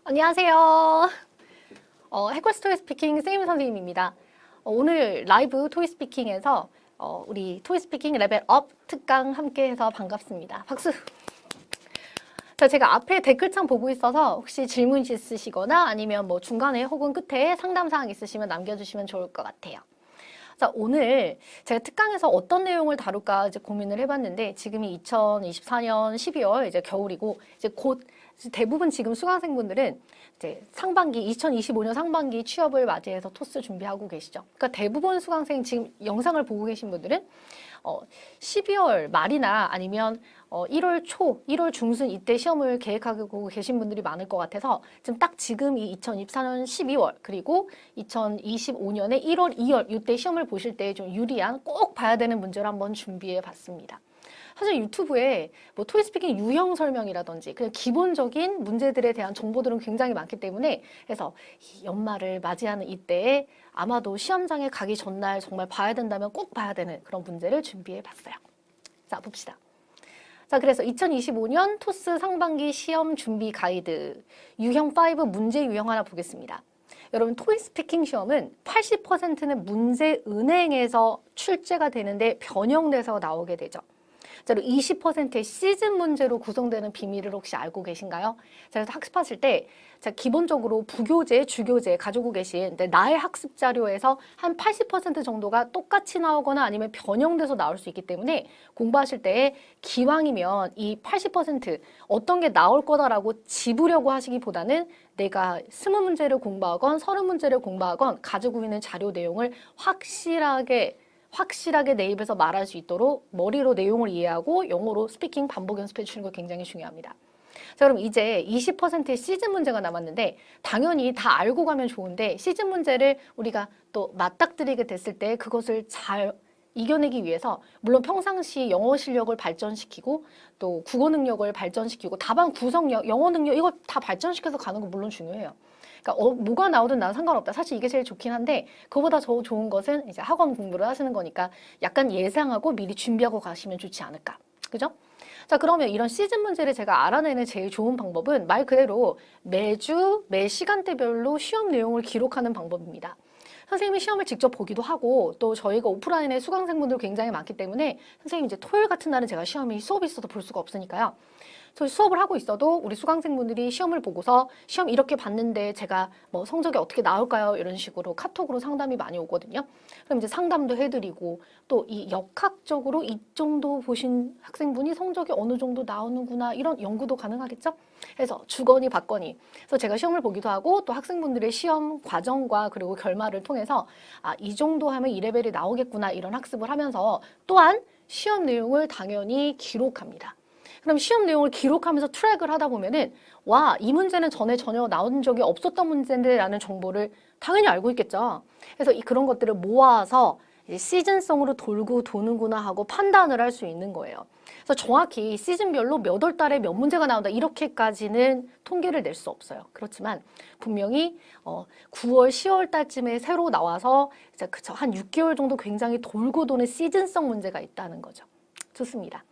안녕하세요. 해커스 토이 스피킹 세임 선생님입니다. 오늘 라이브 토이 스피킹에서 우리 토이 스피킹 레벨 업 특강 함께 해서 반갑습니다. 박수! 자, 제가 앞에 댓글창 보고 있어서 혹시 질문 있으시거나 아니면 뭐 중간에 혹은 끝에 상담사항 있으시면 남겨주시면 좋을 것 같아요. 자, 오늘 제가 특강에서 어떤 내용을 다룰까 이제 고민을 해봤는데 지금이 2024년 12월 이제 겨울이고 이제 곧 대부분 지금 수강생분들은 이제 상반기 2025년 상반기 취업을 맞이해서 토스 준비하고 계시죠. 그러니까 대부분 수강생 지금 영상을 보고 계신 분들은 12월 말이나 아니면 1월 초, 1월 중순 이때 시험을 계획하고 계신 분들이 많을 것 같아서 지금 이 2024년 12월 그리고 2025년에 1월, 2월 이때 시험을 보실 때 좀 유리한 꼭 봐야 되는 문제를 한번 준비해 봤습니다. 사실 유튜브에 뭐 토익스피킹 유형 설명이라든지 그냥 기본적인 문제들에 대한 정보들은 굉장히 많기 때문에 해서 이 연말을 맞이하는 이때에 아마도 시험장에 가기 전날 정말 봐야 된다면 꼭 봐야 되는 그런 문제를 준비해 봤어요. 자, 봅시다. 자, 그래서 2025년 토스 상반기 시험 준비 가이드 유형 5 문제 유형 하나 보겠습니다. 여러분 토익 스피킹 시험은 80%는 문제 은행에서 출제가 되는데 변형돼서 나오게 되죠. 자, 20%의 시즌 문제로 구성되는 비밀을 혹시 알고 계신가요? 자, 그래서 학습하실 때 자, 기본적으로 부교재, 주교재 가지고 계신 나의 학습 자료에서 한 80% 정도가 똑같이 나오거나 아니면 변형돼서 나올 수 있기 때문에 공부하실 때 기왕이면 이 80% 어떤 게 나올 거다라고 집으려고 하시기보다는 내가 20문제를 공부하건 30문제를 공부하건 가지고 있는 자료 내용을 확실하게 내 입에서 말할 수 있도록 머리로 내용을 이해하고 영어로 스피킹 반복 연습해 주시는 거 굉장히 중요합니다. 자, 그럼 이제 20%의 시즌 문제가 남았는데 당연히 다 알고 가면 좋은데 시즌 문제를 우리가 또 맞닥뜨리게 됐을 때 그것을 잘 이겨내기 위해서 물론 평상시 영어 실력을 발전시키고 또 국어 능력을 발전시키고 답안 구성력, 영어 능력 이거 다 발전시켜서 가는 거 물론 중요해요. 그러니까 뭐가 나오든 난 상관없다. 사실 이게 제일 좋긴 한데 그거보다 더 좋은 것은 이제 학원 공부를 하시는 거니까 약간 예상하고 미리 준비하고 가시면 좋지 않을까. 그죠? 자, 그러면 이런 시즌 문제를 제가 알아내는 제일 좋은 방법은 말 그대로 매주 매 시간대별로 시험 내용을 기록하는 방법입니다. 선생님이 시험을 직접 보기도 하고 또 저희가 오프라인에 수강생분들 굉장히 많기 때문에 선생님 이제 토요일 같은 날은 제가 수업이 있어서 볼 수가 없으니까요. 저 수업을 하고 있어도 우리 수강생분들이 시험을 보고서 시험 이렇게 봤는데 제가 뭐 성적이 어떻게 나올까요? 이런 식으로 카톡으로 상담이 많이 오거든요. 그럼 이제 상담도 해드리고 또 이 역학적으로 이 정도 보신 학생분이 성적이 어느 정도 나오는구나 이런 연구도 가능하겠죠? 그래서 주거니 받거니 그래서 제가 시험을 보기도 하고 또 학생분들의 시험 과정과 그리고 결말을 통해서 이 정도 하면 이 레벨이 나오겠구나 이런 학습을 하면서 또한 시험 내용을 당연히 기록합니다. 그럼 시험 내용을 기록하면서 트랙을 하다 보면은 와, 이 문제는 전에 전혀 나온 적이 없었던 문제인데 라는 정보를 당연히 알고 있겠죠. 그래서 그런 것들을 모아서 이제 시즌성으로 돌고 도는구나 하고 판단을 할 수 있는 거예요. 그래서 정확히 시즌별로 몇 월 달에 몇 문제가 나온다 이렇게까지는 통계를 낼 수 없어요. 그렇지만 분명히 9월, 10월 달쯤에 새로 나와서 이제 한 6개월 정도 굉장히 돌고 도는 시즌성 문제가 있다는 거죠. 좋습니다.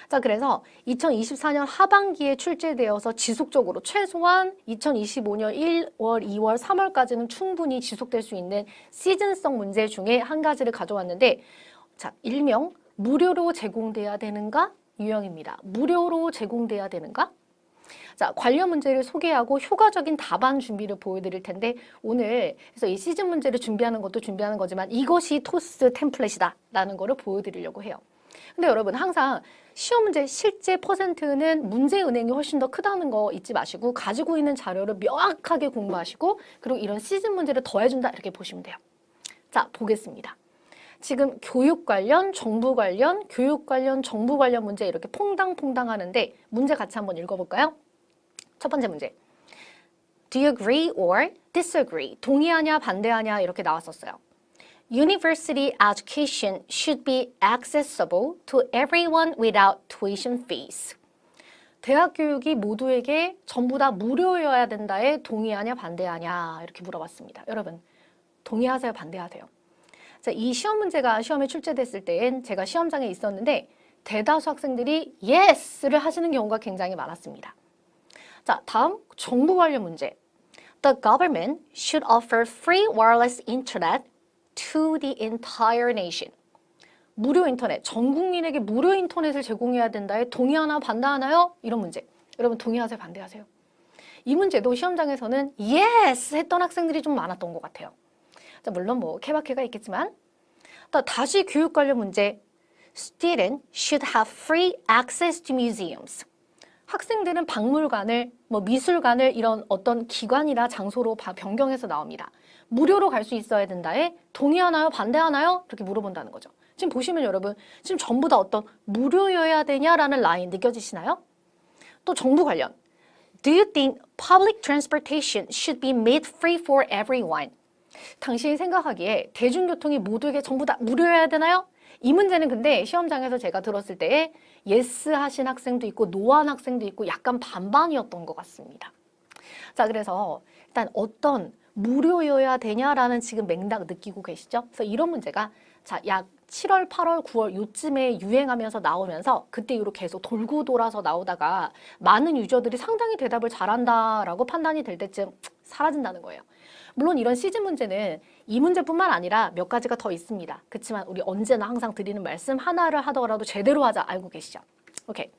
자, 그래서 2024년 하반기에 출제되어서 지속적으로 최소한 2025년 1월, 2월, 3월까지는 충분히 지속될 수 있는 시즌성 문제 중에 한 가지를 가져왔는데 자, 일명 무료로 제공돼야 되는가? 유형입니다. 무료로 제공돼야 되는가? 자, 관련 문제를 소개하고 효과적인 답안 준비를 보여드릴 텐데 오늘 그래서 이 시즌 문제를 준비하는 것도 준비하는 거지만 이것이 토스 템플릿이다 라는 거를 보여드리려고 해요. 근데 여러분 항상 시험 문제 실제 퍼센트는 문제 은행이 훨씬 더 크다는 거 잊지 마시고 가지고 있는 자료를 명확하게 공부하시고 그리고 이런 시즌 문제를 더해준다 이렇게 보시면 돼요. 자, 보겠습니다. 지금 교육 관련, 정부 관련, 교육 관련, 정부 관련 문제 이렇게 퐁당퐁당 하는데 문제 같이 한번 읽어볼까요? 첫 번째 문제. Do you agree or disagree? 동의하냐, 반대하냐 이렇게 나왔었어요. University education should be accessible to everyone without tuition fees. 대학 교육이 모두에게 전부 다 무료여야 된다에 동의하냐 반대하냐 이렇게 물어봤습니다. 여러분 동의하세요 반대하세요? 자, 이 시험 문제가 시험에 출제됐을 때엔 제가 시험장에 있었는데 대다수 학생들이 yes를 하시는 경우가 굉장히 많았습니다. 자, 다음 정부 관련 문제. The government should offer free wireless internet to the entire nation. 무료 인터넷, 전 국민에게 무료 인터넷을 제공해야 된다에 동의하나 반대하나요? 이런 문제. 여러분 동의하세요? 반대하세요? 이 문제도 시험장에서는 yes! 했던 학생들이 좀 많았던 것 같아요. 자, 물론 뭐 케바케가 있겠지만 다시 교육 관련 문제. Students should have free access to museums. 학생들은 박물관을, 뭐 미술관을 이런 어떤 기관이나 장소로 변경해서 나옵니다. 무료로 갈 수 있어야 된다에 동의하나요? 반대하나요? 이렇게 물어본다는 거죠. 지금 보시면 여러분 지금 전부 다 어떤 무료여야 되냐라는 라인 느껴지시나요? 또 정부 관련. Do you think public transportation should be made free for everyone? 당신이 생각하기에 대중교통이 모두에게 전부 다 무료여야 되나요? 이 문제는 근데 시험장에서 제가 들었을 때에 yes 하신 학생도 있고 no 한 학생도 있고 약간 반반이었던 것 같습니다. 자, 그래서 일단 어떤 무료여야 되냐라는 지금 맥락 느끼고 계시죠? 그래서 이런 문제가 자, 약 7월, 8월, 9월 요쯤에 유행하면서 나오면서 그때 이후로 계속 돌고 돌아서 나오다가 많은 유저들이 상당히 대답을 잘한다라고 판단이 될 때쯤 사라진다는 거예요. 물론 이런 시즌 문제는 이 문제뿐만 아니라 몇 가지가 더 있습니다. 그렇지만 우리 언제나 항상 드리는 말씀 하나를 하더라도 제대로 하자 알고 계시죠? 오케이.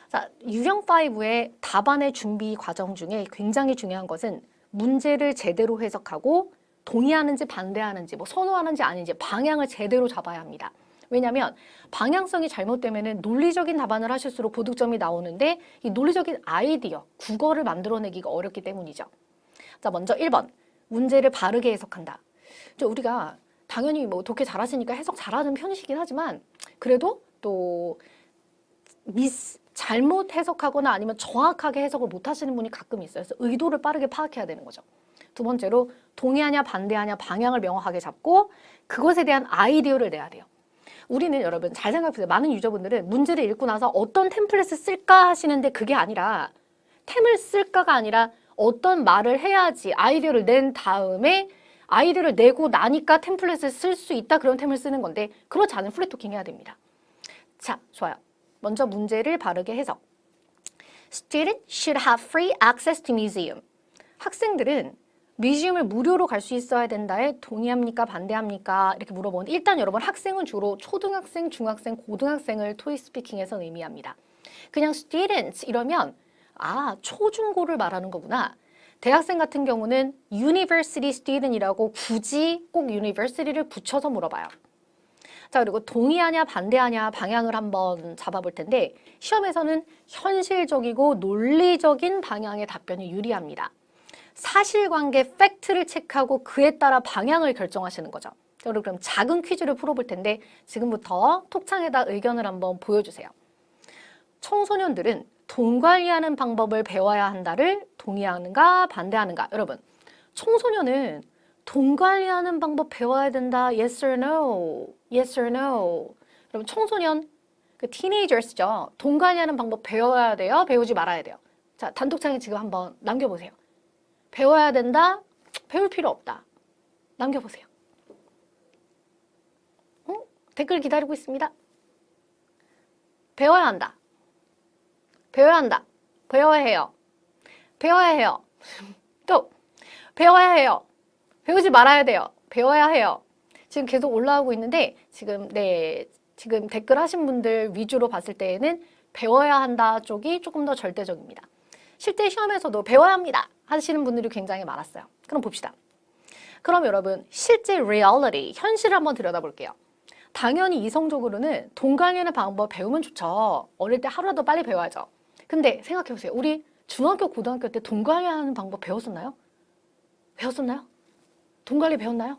자, 유형 5의 답안의 준비 과정 중에 굉장히 중요한 것은 문제를 제대로 해석하고 동의하는지 반대하는지 뭐 선호하는지 아닌지 방향을 제대로 잡아야 합니다. 왜냐하면 방향성이 잘못되면 논리적인 답안을 하실수록 고득점이 나오는데 이 논리적인 아이디어, 국어를 만들어내기가 어렵기 때문이죠. 자, 먼저 1번. 문제를 바르게 해석한다. 우리가 당연히 뭐 독해 잘하시니까 해석 잘하는 편이시긴 하지만 그래도 또 잘못 해석하거나 아니면 정확하게 해석을 못 하시는 분이 가끔 있어요. 그래서 의도를 빠르게 파악해야 되는 거죠. 두 번째로 동의하냐 반대하냐 방향을 명확하게 잡고 그것에 대한 아이디어를 내야 돼요. 우리는 여러분 잘 생각해보세요. 많은 유저분들은 문제를 읽고 나서 어떤 템플릿을 쓸까 하시는데 그게 아니라 템을 쓸까가 아니라 어떤 말을 해야지 아이디어를 낸 다음에 아이디어를 내고 나니까 템플릿을 쓸 수 있다 그런 템을 쓰는 건데 그렇지 않으면 프리토킹 해야 됩니다. 자, 좋아요. 먼저 문제를 바르게 해석. Students should have free access to museum. 학생들은 뮤지엄을 무료로 갈 수 있어야 된다에 동의합니까? 반대합니까? 이렇게 물어보는데 일단 여러분 학생은 주로 초등학생, 중학생, 고등학생을 토익 스피킹에서 의미합니다. 그냥 students 이러면 아, 초중고를 말하는 거구나. 대학생 같은 경우는 university student이라고 굳이 꼭 university를 붙여서 물어봐요. 자, 그리고 동의하냐 반대하냐 방향을 한번 잡아볼 텐데 시험에서는 현실적이고 논리적인 방향의 답변이 유리합니다. 사실관계 팩트를 체크하고 그에 따라 방향을 결정하시는 거죠. 그럼 작은 퀴즈를 풀어볼 텐데 지금부터 톡창에다 의견을 한번 보여주세요. 청소년들은 돈 관리하는 방법을 배워야 한다를 동의하는가 반대하는가? 여러분, 청소년은 돈 관리하는 방법 배워야 된다. Yes or no? Yes or no? 여러분, 청소년, 그 teenagers죠. 돈 관리하는 방법 배워야 돼요? 배우지 말아야 돼요? 자, 단톡창에 지금 한번 남겨보세요. 배워야 된다? 배울 필요 없다. 남겨보세요. 댓글 기다리고 있습니다. 배워야 한다. 배워야 한다. 배워야 해요. 배워야 해요. 또 배워야 해요. 배우지 말아야 돼요. 배워야 해요. 지금 계속 올라오고 있는데 지금 지금 댓글 하신 분들 위주로 봤을 때에는 배워야 한다 쪽이 조금 더 절대적입니다. 실제 시험에서도 배워야 합니다 하시는 분들이 굉장히 많았어요. 그럼 봅시다. 그럼 여러분 실제 reality, 현실을 한번 들여다볼게요. 당연히 이성적으로는 돈 관리하는 방법 배우면 좋죠. 어릴 때 하루라도 빨리 배워야죠. 근데 생각해보세요. 우리 중학교, 고등학교 때 돈 관리하는 방법 배웠었나요? 배웠었나요? 돈 관리 배웠나요?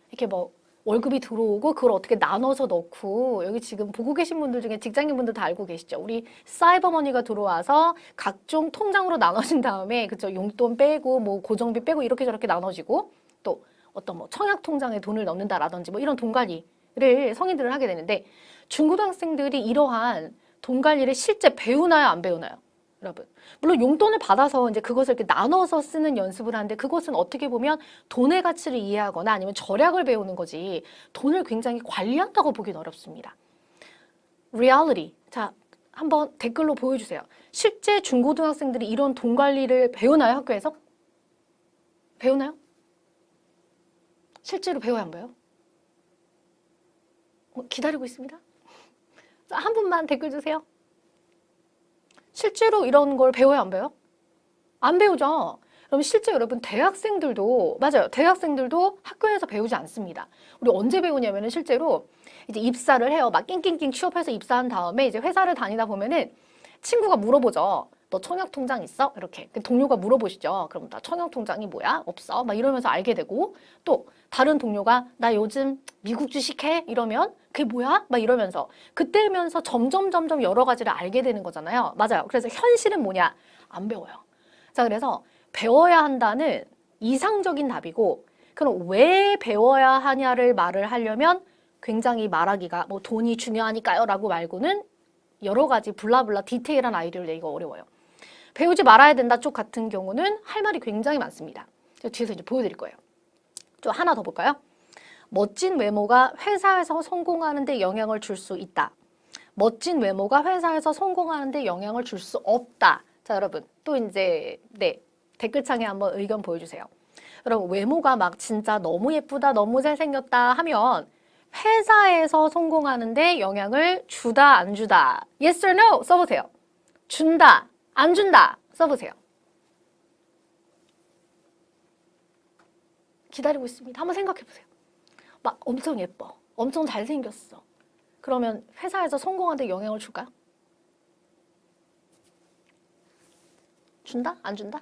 이렇게 뭐 월급이 들어오고 그걸 어떻게 나눠서 넣고 여기 지금 보고 계신 분들 중에 직장인분들 다 알고 계시죠? 우리 사이버머니가 들어와서 각종 통장으로 나눠진 다음에 그쵸? 용돈 빼고 뭐 고정비 빼고 이렇게 저렇게 나눠지고 또 어떤 뭐 청약 통장에 돈을 넣는다라든지 뭐 이런 돈 관리를 성인들은 하게 되는데 중고등학생들이 이러한 돈 관리를 실제 배우나요? 안 배우나요? 여러분. 물론 용돈을 받아서 이제 그것을 이렇게 나눠서 쓰는 연습을 하는데 그것은 어떻게 보면 돈의 가치를 이해하거나 아니면 절약을 배우는 거지 돈을 굉장히 관리한다고 보기는 어렵습니다. reality. 자, 한번 댓글로 보여주세요. 실제 중고등학생들이 이런 돈 관리를 배우나요, 학교에서? 배우나요? 실제로 배워야 안 배워요? 기다리고 있습니다. 자, 한 분만 댓글 주세요. 실제로 이런 걸 배워야 안 배워요? 안 배우죠. 그럼 실제 여러분 대학생들도 맞아요. 대학생들도 학교에서 배우지 않습니다. 우리 언제 배우냐면은 실제로 이제 입사를 해요. 막 낑낑낑 취업해서 입사한 다음에 이제 회사를 다니다 보면은 친구가 물어보죠. 너 청약통장 있어? 이렇게 동료가 물어보시죠. 그럼 나 청약통장이 뭐야? 없어. 막 이러면서 알게 되고 또 다른 동료가 나 요즘 미국 주식해? 이러면 그게 뭐야? 막 이러면서 그때면서 점점 여러 가지를 알게 되는 거잖아요. 맞아요. 그래서 현실은 뭐냐? 안 배워요. 자, 그래서 배워야 한다는 이상적인 답이고 그럼 왜 배워야 하냐를 말을 하려면 굉장히 말하기가 뭐 돈이 중요하니까요 라고 말고는 여러 가지 블라블라 디테일한 아이디어를 내기가 어려워요. 배우지 말아야 된다 쪽 같은 경우는 할 말이 굉장히 많습니다. 뒤에서 이제 보여드릴 거예요. 좀 하나 더 볼까요? 멋진 외모가 회사에서 성공하는 데 영향을 줄 수 있다. 멋진 외모가 회사에서 성공하는 데 영향을 줄 수 없다. 자, 여러분 또 이제 댓글창에 한번 의견 보여주세요. 여러분 외모가 막 진짜 너무 예쁘다, 너무 잘생겼다 하면 회사에서 성공하는데 영향을 주다, 안 주다. Yes or no 써보세요. 준다, 안 준다 써보세요. 기다리고 있습니다. 한번 생각해보세요. 막 엄청 예뻐, 엄청 잘생겼어. 그러면 회사에서 성공하는데 영향을 줄까요? 준다? 안 준다?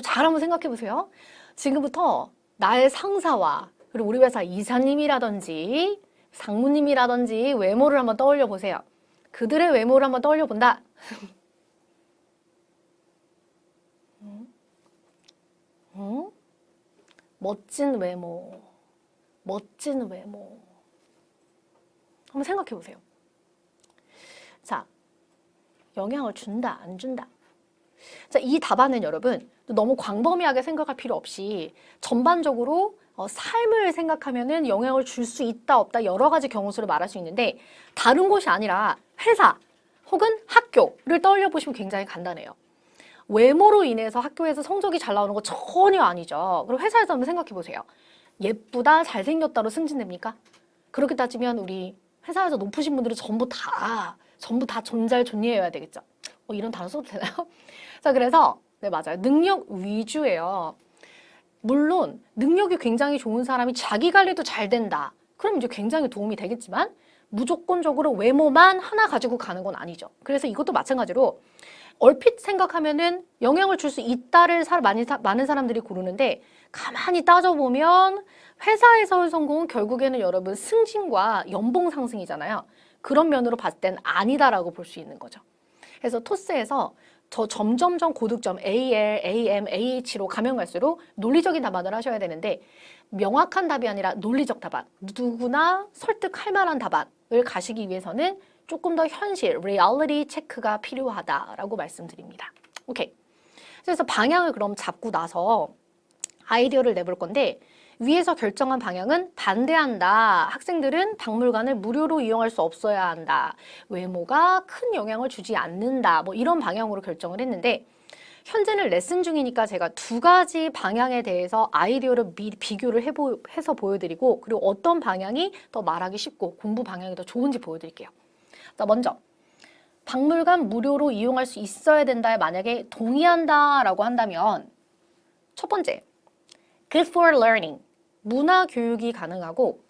잘 한번 생각해보세요. 지금부터 나의 상사와 그리고 우리 회사 이사님이라든지 상무님이라든지 외모를 한번 떠올려 보세요. 그들의 외모를 한번 떠올려 본다. 멋진 외모, 멋진 외모. 한번 생각해 보세요. 자, 영향을 준다, 안 준다. 자, 이 답안은 여러분 너무 광범위하게 생각할 필요 없이 전반적으로 삶을 생각하면은 영향을 줄 수 있다, 없다 여러 가지 경우 수를 말할 수 있는데 다른 곳이 아니라 회사 혹은 학교를 떠올려 보시면 굉장히 간단해요. 외모로 인해서 학교에서 성적이 잘 나오는 거 전혀 아니죠. 그럼 회사에서 한번 생각해 보세요. 예쁘다, 잘생겼다로 승진됩니까? 그렇게 따지면 우리 회사에서 높으신 분들은 전부 다 존잘존리해야 되겠죠. 이런 단어 써도 되나요? 자, 그래서 네, 맞아요. 능력 위주예요. 물론 능력이 굉장히 좋은 사람이 자기 관리도 잘 된다. 그럼 이제 굉장히 도움이 되겠지만 무조건적으로 외모만 하나 가지고 가는 건 아니죠. 그래서 이것도 마찬가지로 얼핏 생각하면은 영향을 줄 수 있다를 많은 사람들이 고르는데 가만히 따져보면 회사에서의 성공은 결국에는 여러분 승진과 연봉 상승이잖아요. 그런 면으로 봤을 땐 아니다라고 볼 수 있는 거죠. 그래서 토스에서 점점점 고득점 AL, AM, AH로 가면 갈수록 논리적인 답안을 하셔야 되는데 명확한 답이 아니라 논리적 답안, 누구나 설득할 만한 답안을 가시기 위해서는 조금 더 현실, 리얼리티 체크가 필요하다라고 말씀드립니다. 오케이. 그래서 방향을 그럼 잡고 나서 아이디어를 내볼 건데 위에서 결정한 방향은 반대한다. 학생들은 박물관을 무료로 이용할 수 없어야 한다. 외모가 큰 영향을 주지 않는다. 뭐 이런 방향으로 결정을 했는데 현재는 레슨 중이니까 제가 두 가지 방향에 대해서 아이디어를 비교를 해서 보여드리고 그리고 어떤 방향이 더 말하기 쉽고 공부 방향이 더 좋은지 보여드릴게요. 자, 먼저 박물관 무료로 이용할 수 있어야 된다에 만약에 동의한다라고 한다면 첫 번째, good for learning, 문화 교육이 가능하고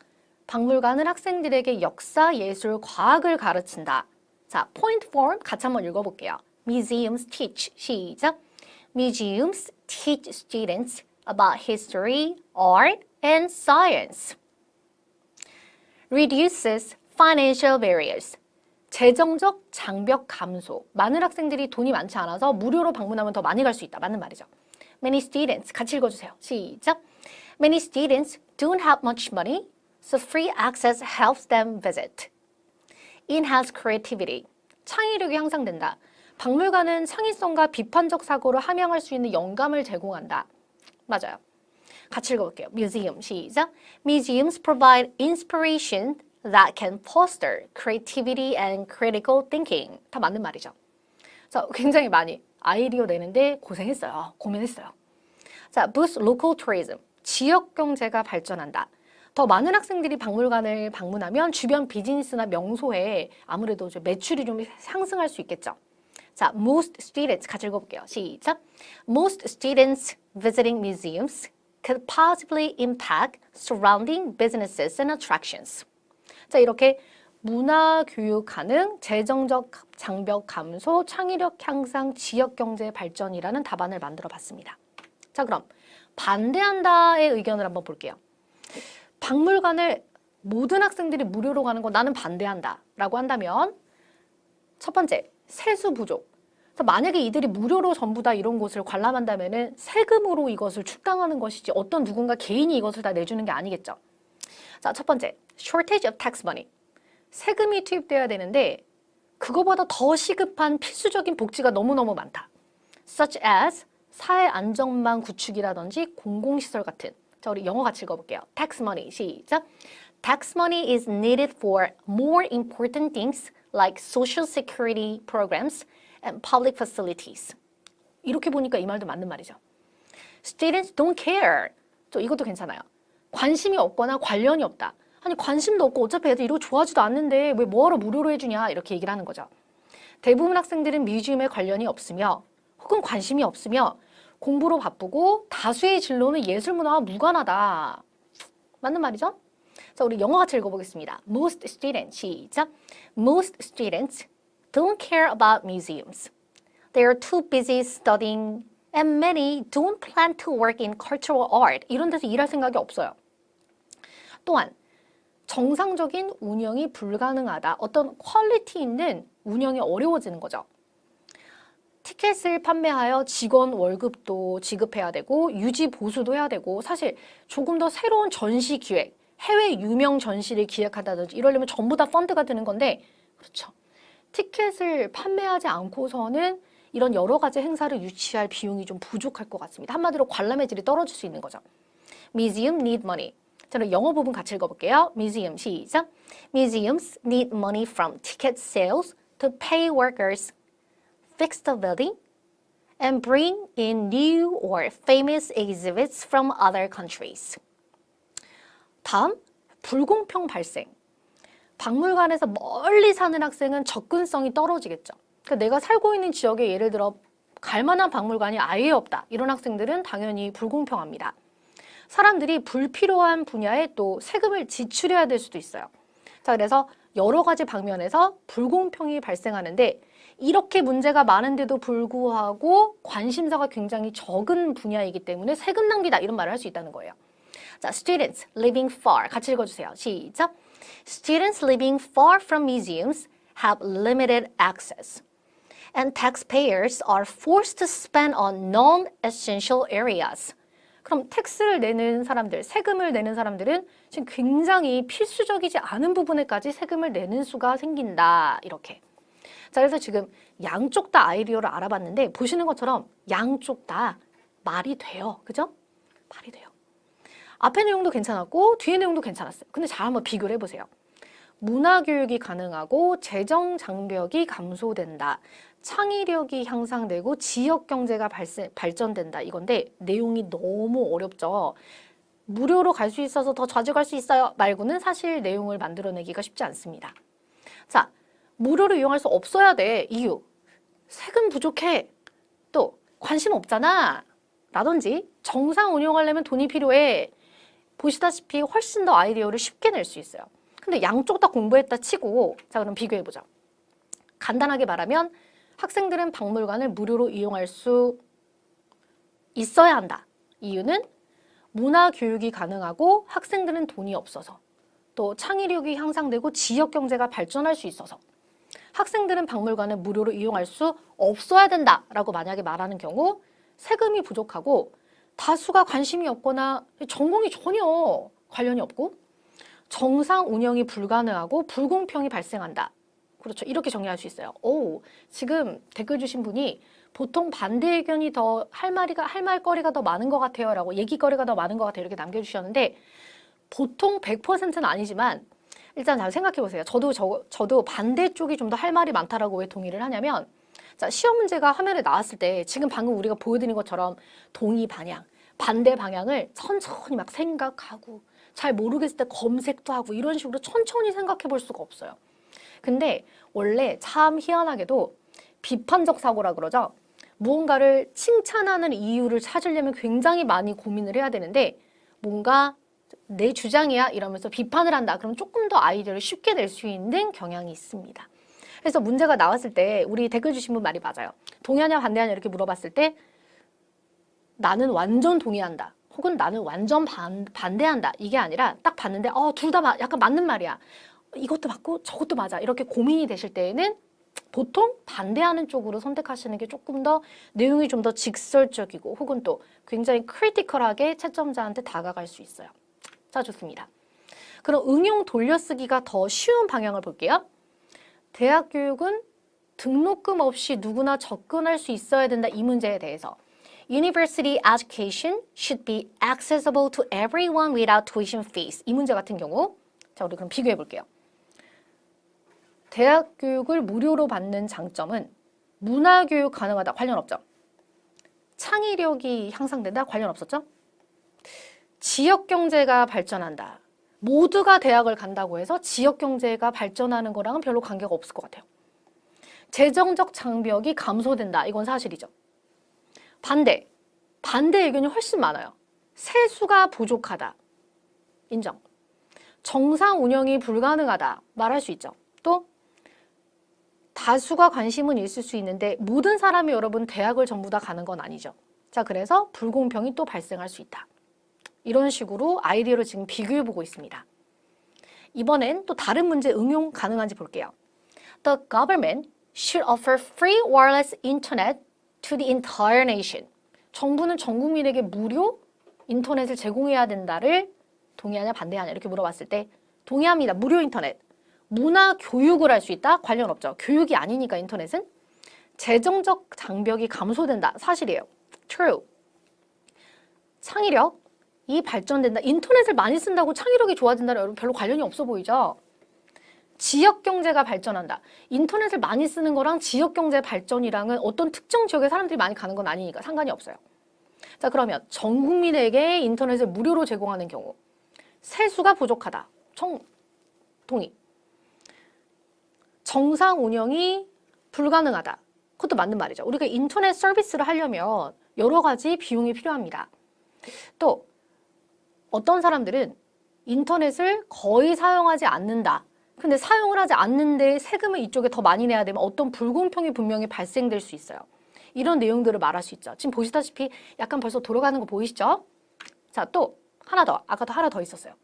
박물관은 학생들에게 역사, 예술, 과학을 가르친다. 자, point form 같이 한번 읽어볼게요. Museums teach, 시작. Museums teach students about history, art, and science. Reduces financial barriers. 재정적 장벽 감소. 많은 학생들이 돈이 많지 않아서 무료로 방문하면 더 많이 갈 수 있다. 맞는 말이죠. Many students, 같이 읽어주세요. 시작. Many students don't have much money, so free access helps them visit. Enhance creativity. 창의력이 향상된다. 박물관은 창의성과 비판적 사고를 함양할 수 있는 영감을 제공한다. 맞아요. 같이 읽어볼게요. Museum, 시작. Museums provide inspiration that can foster creativity and critical thinking. 다 맞는 말이죠. 자, 굉장히 많이 아이디어 내는데 고생했어요. 고민했어요. 자, boost local tourism. 지역 경제가 발전한다. 더 많은 학생들이 박물관을 방문하면 주변 비즈니스나 명소에 아무래도 좀 매출이 좀 상승할 수 있겠죠. 자, most students 같이 읽어볼게요. 시작. Most students visiting museums could possibly impact surrounding businesses and attractions. 자, 이렇게 문화 교육 가능, 재정적 장벽 감소, 창의력 향상, 지역 경제 발전이라는 답안을 만들어 봤습니다. 자, 그럼 반대한다의 의견을 한번 볼게요. 박물관을 모든 학생들이 무료로 가는 거 나는 반대한다 라고 한다면 첫 번째, 세수 부족. 만약에 이들이 무료로 전부 다 이런 곳을 관람한다면 세금으로 이것을 축당하는 것이지 어떤 누군가 개인이 이것을 다 내주는 게 아니겠죠. 자, 첫 번째, shortage of tax money. 세금이 투입돼야 되는데 그거보다 더 시급한 필수적인 복지가 너무너무 많다. such as 사회 안전망 구축이라든지 공공시설 같은. 자, 우리 영어 같이 읽어볼게요. tax money, 시작. Tax money is needed for more important things like social security programs and public facilities. 이렇게 보니까 이 말도 맞는 말이죠. Students don't care. 저 이것도 괜찮아요. 관심이 없거나 관련이 없다. 아니 관심도 없고 어차피 애들 이러고 좋아하지도 않는데 왜 뭐하러 무료로 해주냐 이렇게 얘기를 하는 거죠. 대부분 학생들은 뮤지엄에 관련이 없으며 혹은 관심이 없으며 공부로 바쁘고 다수의 진로는 예술문화와 무관하다. 맞는 말이죠? 자, 우리 영어 같이 읽어보겠습니다. Most students, 시작. Most students don't care about museums. They are too busy studying and many don't plan to work in cultural art. 이런 데서 일할 생각이 없어요. 또한 정상적인 운영이 불가능하다. 어떤 퀄리티 있는 운영이 어려워지는 거죠. 티켓을 판매하여 직원 월급도 지급해야 되고 유지 보수도 해야 되고 사실 조금 더 새로운 전시 기획, 해외 유명 전시를 기획한다든지 이러려면 전부 다 펀드가 드는 건데 그렇죠. 티켓을 판매하지 않고서는 이런 여러 가지 행사를 유치할 비용이 좀 부족할 것 같습니다. 한마디로 관람의 질이 떨어질 수 있는 거죠. Museum need money. 저는 영어 부분 같이 읽어볼게요. Museum 시작. Museums need money from ticket sales to pay workers, fix the building, and bring in new or famous exhibits from other countries. 다음, 불공평 발생. 박물관에서 멀리 사는 학생은 접근성이 떨어지겠죠. 그러니까 내가 살고 있는 지역에 예를 들어 갈 만한 박물관이 아예 없다. 이런 학생들은 당연히 불공평합니다. 사람들이 불필요한 분야에 또 세금을 지출해야 될 수도 있어요. 자, 그래서 여러 가지 방면에서 불공평이 발생하는데 이렇게 문제가 많은데도 불구하고 관심사가 굉장히 적은 분야이기 때문에 세금 낭비다 이런 말을 할 수 있다는 거예요. 자, students living far 같이 읽어주세요. 시작. Students living far from museums have limited access, and taxpayers are forced to spend on non-essential areas. 그럼 텍스를 내는 사람들, 세금을 내는 사람들은 지금 굉장히 필수적이지 않은 부분에까지 세금을 내는 수가 생긴다. 이렇게. 자, 그래서 지금 양쪽 다 아이디어를 알아봤는데 보시는 것처럼 양쪽 다 말이 돼요. 그죠? 말이 돼요. 앞에 내용도 괜찮았고 뒤에 내용도 괜찮았어요. 근데 잘 한번 비교를 해보세요. 문화교육이 가능하고 재정 장벽이 감소된다. 창의력이 향상되고 지역경제가 발전된다. 이건데 내용이 너무 어렵죠. 무료로 갈 수 있어서 더 자주 갈 수 있어요. 말고는 사실 내용을 만들어내기가 쉽지 않습니다. 자, 무료로 이용할 수 없어야 돼. 이유. 세금 부족해. 또 관심 없잖아. 라든지 정상 운영하려면 돈이 필요해. 보시다시피 훨씬 더 아이디어를 쉽게 낼 수 있어요. 근데 양쪽 다 공부했다 치고 자, 그럼 비교해보자. 간단하게 말하면 학생들은 박물관을 무료로 이용할 수 있어야 한다. 이유는 문화교육이 가능하고 학생들은 돈이 없어서 또 창의력이 향상되고 지역경제가 발전할 수 있어서 학생들은 박물관을 무료로 이용할 수 없어야 된다라고 만약에 말하는 경우 세금이 부족하고 다수가 관심이 없거나 전공이 전혀 관련이 없고 정상 운영이 불가능하고 불공평이 발생한다. 그렇죠. 이렇게 정리할 수 있어요. 오, 지금 댓글 주신 분이 보통 반대 의견이 더 할 말거리가 더 많은 것 같아요 라고 얘기거리가 더 많은 것 같아요 이렇게 남겨주셨는데 보통 100%는 아니지만 일단 잘 생각해 보세요. 저도 반대쪽이 좀 더 할 말이 많다라고 왜 동의를 하냐면, 자, 시험 문제가 화면에 나왔을 때 지금 방금 우리가 보여드린 것처럼 동의 방향, 반대 방향을 천천히 막 생각하고 잘 모르겠을 때 검색도 하고 이런 식으로 천천히 생각해 볼 수가 없어요. 근데 원래 참 희한하게도 비판적 사고라 그러죠. 무언가를 칭찬하는 이유를 찾으려면 굉장히 많이 고민을 해야 되는데 뭔가 내 주장이야 이러면서 비판을 한다. 그럼 조금 더 아이디어를 쉽게 낼 수 있는 경향이 있습니다. 그래서 문제가 나왔을 때 우리 댓글 주신 분 말이 맞아요. 동의하냐 반대하냐 이렇게 물어봤을 때 나는 완전 동의한다. 혹은 나는 완전 반대한다. 이게 아니라 딱 봤는데 둘 다 약간 맞는 말이야. 이것도 맞고 저것도 맞아. 이렇게 고민이 되실 때에는 보통 반대하는 쪽으로 선택하시는 게 조금 더 내용이 좀 더 직설적이고 혹은 또 굉장히 크리티컬하게 채점자한테 다가갈 수 있어요. 자, 좋습니다. 그럼 응용 돌려쓰기가 더 쉬운 방향을 볼게요. 대학 교육은 등록금 없이 누구나 접근할 수 있어야 된다. 이 문제에 대해서 University education should be accessible to everyone without tuition fees. 이 문제 같은 경우 자, 우리 그럼 비교해 볼게요. 대학 교육을 무료로 받는 장점은 문화교육 가능하다. 관련 없죠. 창의력이 향상된다. 관련 없었죠. 지역경제가 발전한다. 모두가 대학을 간다고 해서 지역경제가 발전하는 거랑은 별로 관계가 없을 것 같아요. 재정적 장벽이 감소된다. 이건 사실이죠. 반대 의견이 훨씬 많아요. 세수가 부족하다. 인정. 정상 운영이 불가능하다. 말할 수 있죠. 또 다수가 관심은 있을 수 있는데 모든 사람이 여러분 대학을 전부 다 가는 건 아니죠. 자, 그래서 불공평이 또 발생할 수 있다. 이런 식으로 아이디어를 지금 비교해보고 있습니다. 이번엔 또 다른 문제 응용 가능한지 볼게요. The government should offer free wireless internet to the entire nation. 정부는 전 국민에게 무료 인터넷을 제공해야 된다를 동의하냐 반대하냐 이렇게 물어봤을 때 동의합니다. 무료 인터넷. 문화 교육을 할 수 있다? 관련 없죠. 교육이 아니니까 인터넷은. 재정적 장벽이 감소된다. 사실이에요. True. 창의력이 발전된다. 인터넷을 많이 쓴다고 창의력이 좋아진다는 여러분 별로 관련이 없어 보이죠? 지역경제가 발전한다. 인터넷을 많이 쓰는 거랑 지역경제 발전이랑은 어떤 특정 지역에 사람들이 많이 가는 건 아니니까 상관이 없어요. 자, 그러면 전 국민에게 인터넷을 무료로 제공하는 경우 세수가 부족하다. 동의. 정상 운영이 불가능하다. 그것도 맞는 말이죠. 우리가 인터넷 서비스를 하려면 여러 가지 비용이 필요합니다. 또 어떤 사람들은 인터넷을 거의 사용하지 않는다. 근데 사용을 하지 않는데 세금을 이쪽에 더 많이 내야 되면 어떤 불공평이 분명히 발생될 수 있어요. 이런 내용들을 말할 수 있죠. 지금 보시다시피 약간 벌써 돌아가는 거 보이시죠? 자, 또 하나 더. 아까도 하나 더 있었어요.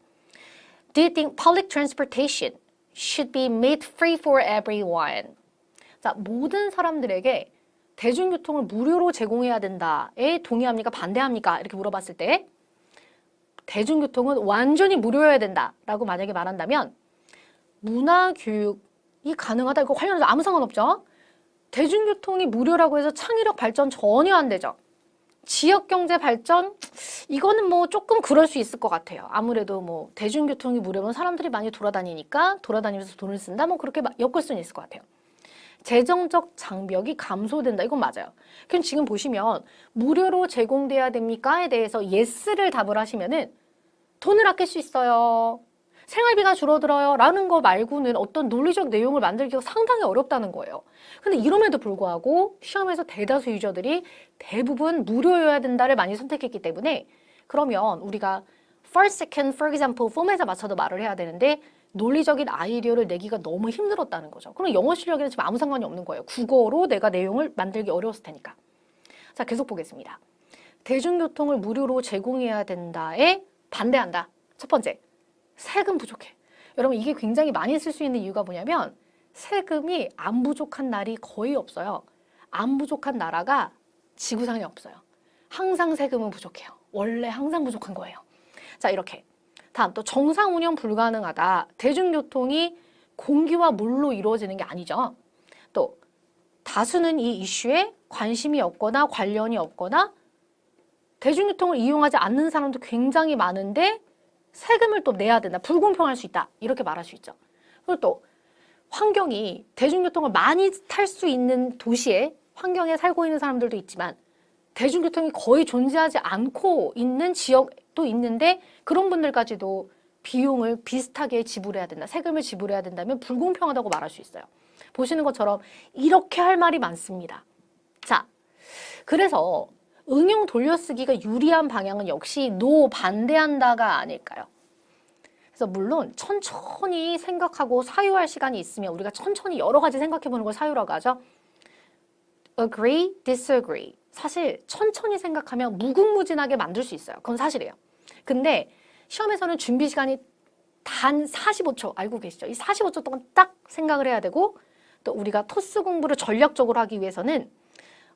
Do you think public transportation should be made free for everyone? 자, 모든 사람들에게 대중교통을 무료로 제공해야 된다에 동의합니까? 반대합니까? 이렇게 물어봤을 때 대중교통은 완전히 무료여야 된다라고 만약에 말한다면 문화교육이 가능하다. 이거 관련해서 아무 상관없죠? 대중교통이 무료라고 해서 창의력 발전 전혀 안 되죠. 지역경제 발전? 이거는 뭐 조금 그럴 수 있을 것 같아요. 아무래도 뭐 대중교통이 무료면 사람들이 많이 돌아다니니까 돌아다니면서 돈을 쓴다? 뭐 그렇게 엮을 수는 있을 것 같아요. 재정적 장벽이 감소된다. 이건 맞아요. 그럼 지금 보시면 무료로 제공돼야 됩니까?에 대해서 yes를 답을 하시면은 돈을 아낄 수 있어요. 생활비가 줄어들어요. 라는 거 말고는 어떤 논리적 내용을 만들기가 상당히 어렵다는 거예요. 근데 이럼에도 불구하고 시험에서 대다수 유저들이 대부분 무료여야 된다를 많이 선택했기 때문에 그러면 우리가 first, second, for example, 폼에서 맞춰도 말을 해야 되는데 논리적인 아이디어를 내기가 너무 힘들었다는 거죠. 그럼 영어 실력에는 지금 아무 상관이 없는 거예요. 국어로 내가 내용을 만들기 어려웠을 테니까. 자, 계속 보겠습니다. 대중교통을 무료로 제공해야 된다에 반대한다. 첫 번째, 세금 부족해. 여러분 이게 굉장히 많이 쓸 수 있는 이유가 뭐냐면 세금이 안 부족한 날이 거의 없어요. 안 부족한 나라가 지구상에 없어요. 항상 세금은 부족해요. 원래 항상 부족한 거예요. 자, 이렇게. 다음 또 정상 운영 불가능하다. 대중교통이 공기와 물로 이루어지는 게 아니죠. 또 다수는 이 이슈에 관심이 없거나 관련이 없거나 대중교통을 이용하지 않는 사람도 굉장히 많은데 세금을 또 내야 된다. 불공평할 수 있다. 이렇게 말할 수 있죠. 그리고 또 환경이 대중교통을 많이 탈 수 있는 도시에 환경에 살고 있는 사람들도 있지만 대중교통이 거의 존재하지 않고 있는 지역도 있는데 그런 분들까지도 비용을 비슷하게 지불해야 된다. 세금을 지불해야 된다면 불공평하다고 말할 수 있어요. 보시는 것처럼 이렇게 할 말이 많습니다. 자, 그래서 응용 돌려쓰기가 유리한 방향은 역시 노 반대한다가 아닐까요? 그래서 물론 천천히 생각하고 사유할 시간이 있으면 우리가 천천히 여러 가지 생각해보는 걸 사유라고 하죠. Agree, disagree. 사실 천천히 생각하면 무궁무진하게 만들 수 있어요. 그건 사실이에요. 근데 시험에서는 준비 시간이 단 45초 알고 계시죠? 이 45초 동안 딱 생각을 해야 되고 또 우리가 토스 공부를 전략적으로 하기 위해서는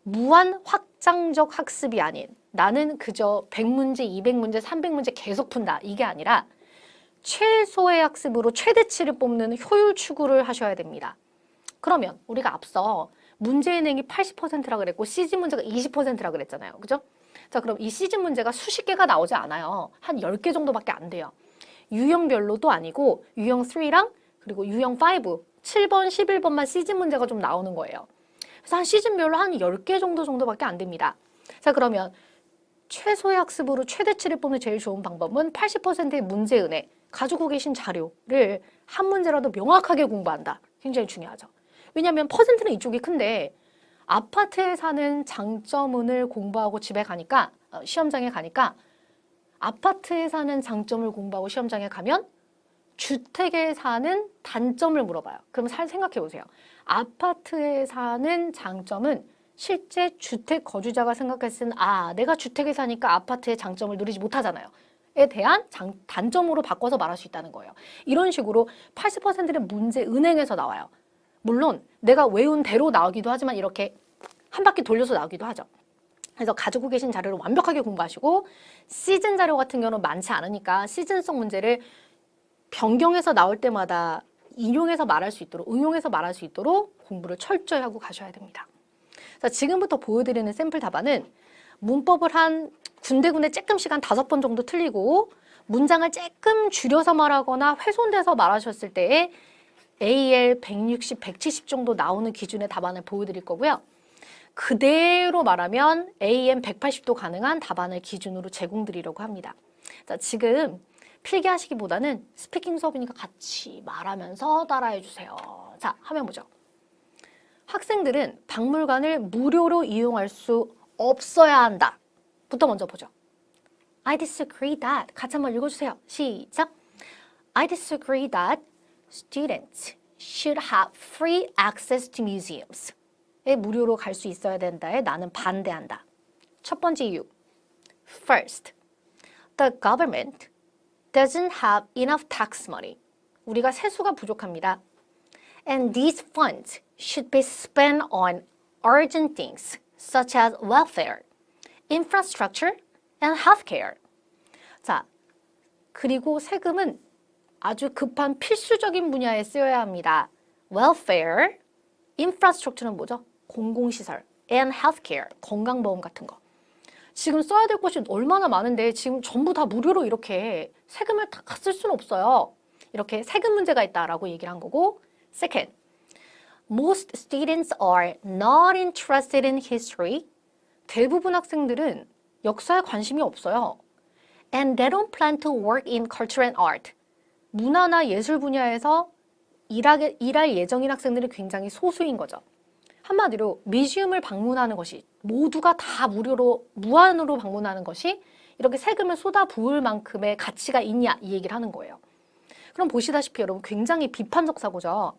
무한 확장적 학습이 아닌 나는 그저 100문제, 200문제, 300문제 계속 푼다. 이게 아니라 최소의 학습으로 최대치를 뽑는 효율 추구를 하셔야 됩니다. 그러면 우리가 앞서 문제의 능이 80%라 그랬고 시즌 문제가 20%라 그랬잖아요. 그죠? 자, 그럼 이 시즌 문제가 수십 개가 나오지 않아요. 한 10개 정도밖에 안 돼요. 유형별로도 아니고 유형 3랑 그리고 유형 5, 7번, 11번만 시즌 문제가 좀 나오는 거예요. 그래서 한 시즌별로 한 10개 정도밖에 안 됩니다. 자, 그러면 최소의 학습으로 최대치를 뽑는 제일 좋은 방법은 80%의 문제 은혜, 가지고 계신 자료를 한 문제라도 명확하게 공부한다. 굉장히 중요하죠. 왜냐하면 퍼센트는 이쪽이 큰데 아파트에 사는 장점운을 공부하고 집에 가니까 시험장에 가니까 아파트에 사는 장점을 공부하고 시험장에 가면 주택에 사는 단점을 물어봐요. 그럼 생각해 보세요. 아파트에 사는 장점은 실제 주택 거주자가 생각했을 때 내가 주택에 사니까 아파트의 장점을 누리지 못하잖아요. 에 대한 단점으로 바꿔서 말할 수 있다는 거예요. 이런 식으로 80%는 문제 은행에서 나와요. 물론 내가 외운 대로 나오기도 하지만 이렇게 한 바퀴 돌려서 나오기도 하죠. 그래서 가지고 계신 자료를 완벽하게 공부하시고 시즌 자료 같은 경우는 많지 않으니까 시즌성 문제를 변경해서 나올 때마다 인용해서 말할 수 있도록 응용해서 말할 수 있도록 공부를 철저히 하고 가셔야 됩니다. 자, 지금부터 보여드리는 샘플 답안은 문법을 한 군데군데 조금씩 한 5번 정도 틀리고 문장을 조금 줄여서 말하거나 훼손돼서 말하셨을 때에 AL 160, 170 정도 나오는 기준의 답안을 보여드릴 거고요. 그대로 말하면 AM 180도 가능한 답안을 기준으로 제공드리려고 합니다. 자, 지금 필기하시기보다는 스피킹 수업이니까 같이 말하면서 따라해 주세요. 자, 화면 보죠. 학생들은 박물관을 무료로 이용할 수 없어야 한다. 부터 먼저 보죠. I disagree that. 같이 한번 읽어주세요. 시작. I disagree that students should have free access to museums. 에 무료로 갈 수 있어야 된다에 나는 반대한다. 첫 번째 이유. First, the government doesn't have enough tax money. 우리가 세수가 부족합니다. And these funds should be spent on urgent things such as welfare, infrastructure, and healthcare. 자, 그리고 세금은 아주 급한 필수적인 분야에 쓰여야 합니다. welfare, infrastructure는 뭐죠? 공공시설, and healthcare, 건강보험 같은 거. 지금 써야 될 것이 얼마나 많은데 지금 전부 다 무료로 이렇게 세금을 다 쓸 수는 없어요. 이렇게 세금 문제가 있다라고 얘기를 한 거고. Second, most students are not interested in history. 대부분 학생들은 역사에 관심이 없어요. And they don't plan to work in culture and art. 문화나 예술 분야에서 일할 예정인 학생들은 굉장히 소수인 거죠. 한마디로 뮤지엄을 방문하는 것이 모두가 다 무료로 무한으로 방문하는 것이 이렇게 세금을 쏟아부을 만큼의 가치가 있냐 이 얘기를 하는 거예요. 그럼 보시다시피 여러분 굉장히 비판적 사고죠.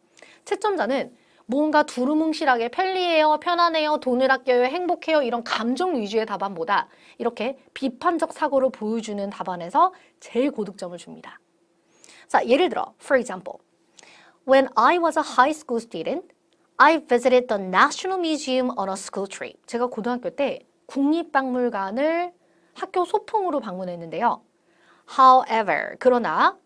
채점자는 뭔가 두루뭉실하게 편리해요, 편안해요, 돈을 아껴요, 행복해요 이런 감정 위주의 답안보다 이렇게 비판적 사고를 보여주는 답안에서 제일 고득점을 줍니다. 자, 예를 들어 for example, when I was a high school student, I visited the National Museum on a school trip. 제가 고등학교 때 국립박물관을 학교 소풍으로 방문했는데요. However, 그러나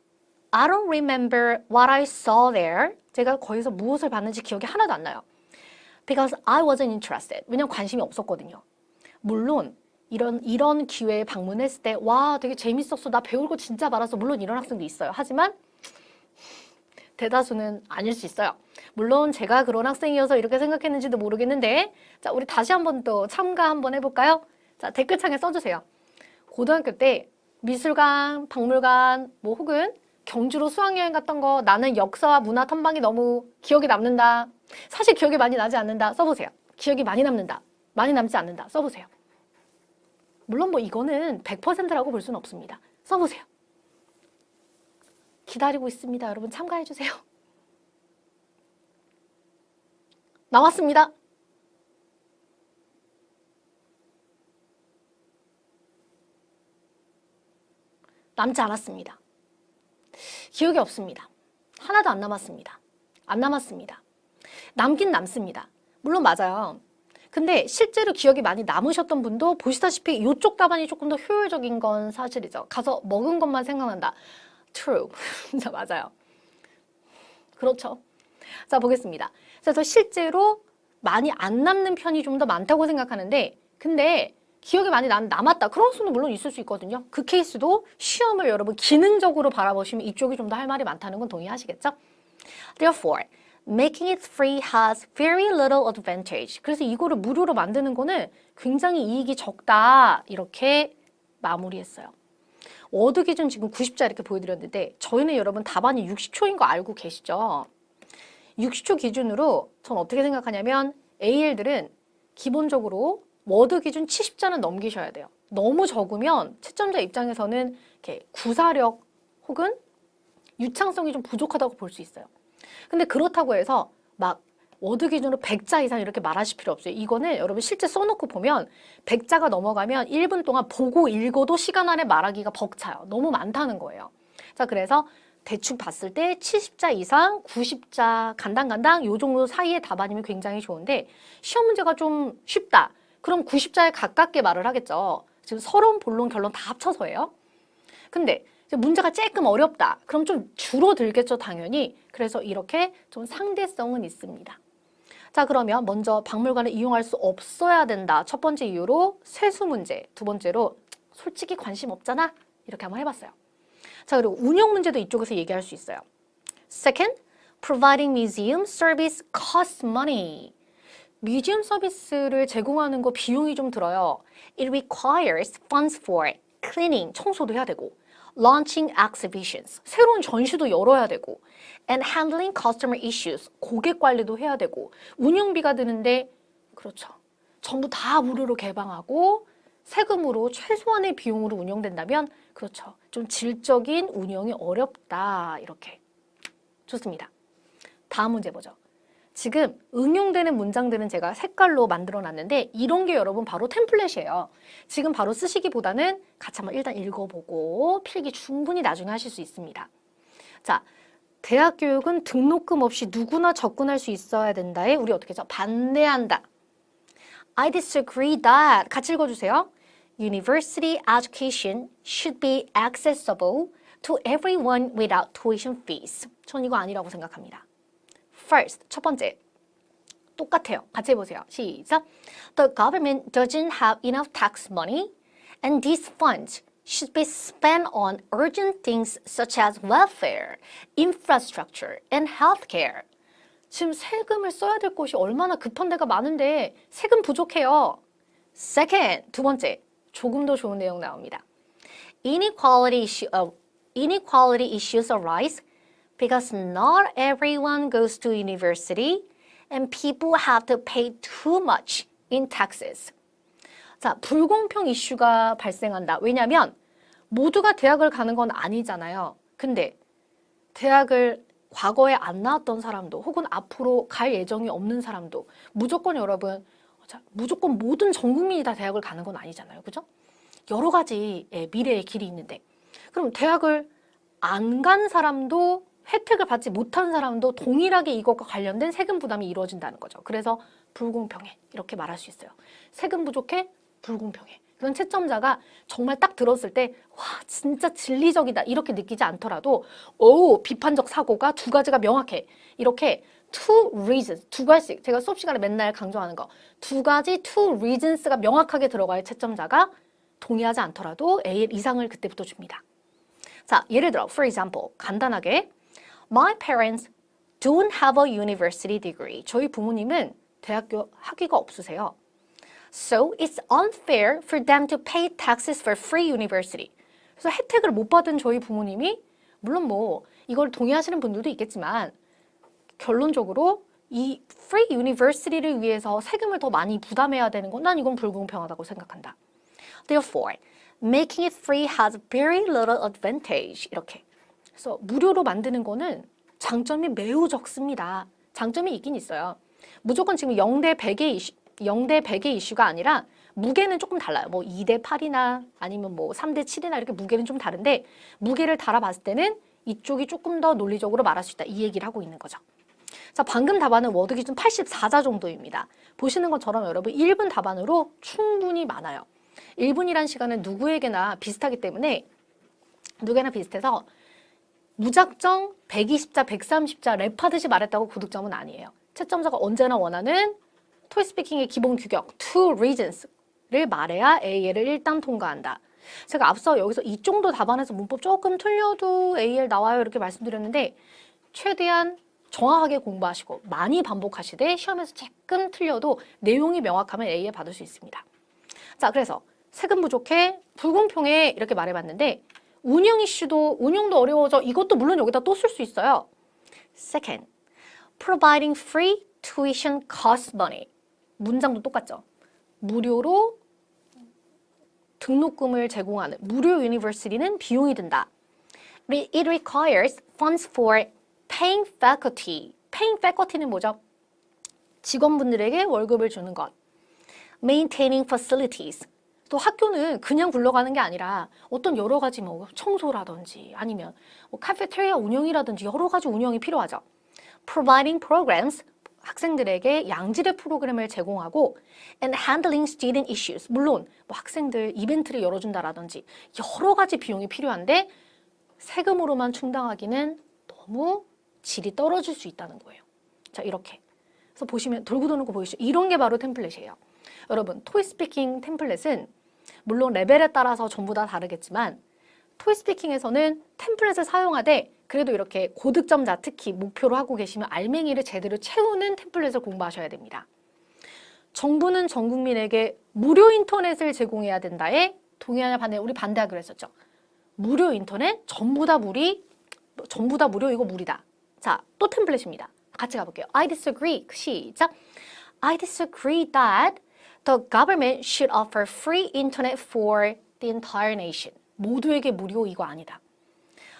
I don't remember what I saw there. 제가 거기서 무엇을 봤는지 기억이 하나도 안 나요. Because I wasn't interested. 왜냐면 관심이 없었거든요. 물론 이런 기회에 방문했을 때 와 되게 재밌었어. 나 배울 거 진짜 많았어. 물론 이런 학생도 있어요. 하지만 대다수는 아닐 수 있어요. 물론 제가 그런 학생이어서 이렇게 생각했는지도 모르겠는데 자, 우리 다시 한번 또 참가 한번 해볼까요? 자, 댓글창에 써주세요. 고등학교 때 미술관, 박물관, 뭐 혹은 경주로 수학여행 갔던 거 나는 역사와 문화 탐방이 너무 기억에 남는다. 사실 기억이 많이 나지 않는다. 써보세요. 기억이 많이 남는다. 많이 남지 않는다. 써보세요. 물론 뭐 이거는 100%라고 볼 수는 없습니다. 써보세요. 기다리고 있습니다. 여러분 참가해주세요. 나왔습니다. 남지 않았습니다. 기억이 없습니다. 하나도 안 남았습니다. 안 남았습니다. 남긴 남습니다. 물론 맞아요. 근데 실제로 기억이 많이 남으셨던 분도 보시다시피 이쪽 답안이 조금 더 효율적인 건 사실이죠. 가서 먹은 것만 생각난다. True. 진짜 맞아요. 그렇죠. 자, 보겠습니다. 그래서 실제로 많이 안 남는 편이 좀 더 많다고 생각하는데 근데 기억이 많이 남았다. 그런 수는 물론 있을 수 있거든요. 그 케이스도 시험을 여러분 기능적으로 바라보시면 이쪽이 좀 더 할 말이 많다는 건 동의하시겠죠? Therefore, making it free has very little advantage. 그래서 이거를 무료로 만드는 거는 굉장히 이익이 적다. 이렇게 마무리했어요. 워드 기준 지금 90자 이렇게 보여드렸는데 저희는 여러분 답안이 60초인 거 알고 계시죠? 60초 기준으로 전 어떻게 생각하냐면 AL들은 기본적으로 워드 기준 70자는 넘기셔야 돼요. 너무 적으면 채점자 입장에서는 이렇게 구사력 혹은 유창성이 좀 부족하다고 볼 수 있어요. 근데 그렇다고 해서 막 워드 기준으로 100자 이상 이렇게 말하실 필요 없어요. 이거는 여러분 실제 써놓고 보면 100자가 넘어가면 1분 동안 보고 읽어도 시간 안에 말하기가 벅차요. 너무 많다는 거예요. 자, 그래서 대충 봤을 때 70자 이상, 90자 간당간당 요 정도 사이의 답안이면 굉장히 좋은데 시험 문제가 좀 쉽다. 그럼 90자에 가깝게 말을 하겠죠. 지금 서론, 본론, 결론 다 합쳐서예요. 근데 문제가 조금 어렵다. 그럼 좀 줄어들겠죠, 당연히. 그래서 이렇게 좀 상대성은 있습니다. 자, 그러면 먼저 박물관을 이용할 수 없어야 된다. 첫 번째 이유로 세수 문제. 두 번째로 솔직히 관심 없잖아. 이렇게 한번 해봤어요. 자, 그리고 운영 문제도 이쪽에서 얘기할 수 있어요. Second, providing museum service costs money. 뮤지엄 서비스를 제공하는 거 비용이 좀 들어요. It requires funds for cleaning, 청소도 해야 되고, launching exhibitions, 새로운 전시도 열어야 되고, and handling customer issues, 고객 관리도 해야 되고, 운영비가 드는데, 그렇죠. 전부 다 무료로 개방하고, 세금으로 최소한의 비용으로 운영된다면, 그렇죠. 좀 질적인 운영이 어렵다. 이렇게. 좋습니다. 다음 문제 보죠. 지금 응용되는 문장들은 제가 색깔로 만들어 놨는데 이런 게 여러분 바로 템플릿이에요. 지금 바로 쓰시기보다는 같이 한번 일단 읽어보고 필기 충분히 나중에 하실 수 있습니다. 자, 대학 교육은 등록금 없이 누구나 접근할 수 있어야 된다에 우리 어떻게 하죠? 반대한다. I disagree that. 같이 읽어주세요. University education should be accessible to everyone without tuition fees. 전 이거 아니라고 생각합니다. First, 첫 번째. 똑같아요. 같이 해보세요. 시작. The government doesn't have enough tax money and these funds should be spent on urgent things such as welfare, infrastructure, and healthcare. 지금 세금을 써야 될 곳이 얼마나 급한 데가 많은데 세금 부족해요. Second, 두 번째. 조금 더 좋은 내용 나옵니다. Inequality issues arise because not everyone goes to university and people have to pay too much in taxes. 자, 불공평 이슈가 발생한다. 왜냐하면 모두가 대학을 가는 건 아니잖아요. 근데 대학을 과거에 안 나왔던 사람도 혹은 앞으로 갈 예정이 없는 사람도 무조건 여러분, 무조건 모든 전 국민이 다 대학을 가는 건 아니잖아요. 그죠? 여러 가지 미래의 길이 있는데 그럼 대학을 안 간 사람도 혜택을 받지 못한 사람도 동일하게 이것과 관련된 세금 부담이 이루어진다는 거죠. 그래서 불공평해. 이렇게 말할 수 있어요. 세금 부족해? 불공평해. 그런 채점자가 정말 딱 들었을 때 와, 진짜 진리적이다. 이렇게 느끼지 않더라도 오, 비판적 사고가 두 가지가 명확해. 이렇게 two reasons, 두 가지. 제가 수업 시간에 맨날 강조하는 거. 두 가지 two reasons가 명확하게 들어가야 채점자가 동의하지 않더라도 AL 이상을 그때부터 줍니다. 자, 예를 들어 for example, 간단하게 My parents don't have a university degree. 저희 부모님은 대학교 학위가 없으세요. So it's unfair for them to pay taxes for free university. 그래서 혜택을 못 받은 저희 부모님이 물론 뭐 이걸 동의하시는 분들도 있겠지만 결론적으로 이 free university를 위해서 세금을 더 많이 부담해야 되는 건 난 이건 불공평하다고 생각한다. Therefore, making it free has very little advantage. 이렇게. 그래서 무료로 만드는 거는 장점이 매우 적습니다. 장점이 있긴 있어요. 무조건 지금 0대 100의 이슈가 아니라 무게는 조금 달라요. 뭐 2대 8이나 아니면 뭐 3대 7이나 이렇게 무게는 좀 다른데 무게를 달아봤을 때는 이쪽이 조금 더 논리적으로 말할 수 있다. 이 얘기를 하고 있는 거죠. 자, 방금 답안은 워드 기준 84자 정도입니다. 보시는 것처럼 여러분 1분 답안으로 충분히 많아요. 1분이란 시간은 누구에게나 비슷하기 때문에 누구나 비슷해서 무작정 120자, 130자 랩하듯이 말했다고 고득점은 아니에요. 채점자가 언제나 원하는 토익스피킹의 기본 규격, two reasons를 말해야 AL을 일단 통과한다. 제가 앞서 여기서 이 정도 답안에서 문법 조금 틀려도 AL 나와요 이렇게 말씀드렸는데 최대한 정확하게 공부하시고 많이 반복하시되 시험에서 조금 틀려도 내용이 명확하면 AL 받을 수 있습니다. 자, 그래서 세금 부족해, 불공평해 이렇게 말해봤는데 운영 이슈도 운영도 어려워져. 이것도 물론 여기다 또 쓸 수 있어요. Second, providing free tuition costs money. 문장도 똑같죠. 무료로 등록금을 제공하는 무료 유니버시티는 비용이 든다. It requires funds for paying faculty. paying faculty는 뭐죠? 직원분들에게 월급을 주는 것. Maintaining facilities. 또 학교는 그냥 굴러가는 게 아니라 어떤 여러 가지 뭐 청소라든지 아니면 뭐 카페테리아 운영이라든지 여러 가지 운영이 필요하죠. Providing programs. 학생들에게 양질의 프로그램을 제공하고 and handling student issues. 물론 뭐 학생들 이벤트를 열어준다라든지 여러 가지 비용이 필요한데 세금으로만 충당하기는 너무 질이 떨어질 수 있다는 거예요. 자, 이렇게. 그래서 보시면 돌고 도는 거 보이시죠? 이런 게 바로 템플릿이에요. 여러분, 토익스피킹 템플릿은 물론 레벨에 따라서 전부 다 다르겠지만 토익스피킹에서는 템플릿을 사용하되 그래도 이렇게 고득점자 특히 목표로 하고 계시면 알맹이를 제대로 채우는 템플릿을 공부하셔야 됩니다. 정부는 전 국민에게 무료 인터넷을 제공해야 된다에 동의하냐 반대 우리 반대하기로 했었죠. 무료 인터넷 전부 다 무료 이거 무리다. 자, 또 템플릿입니다. 같이 가볼게요. I disagree. 시작. I disagree that the government should offer free internet for the entire nation. 모두에게 무료 이거 아니다.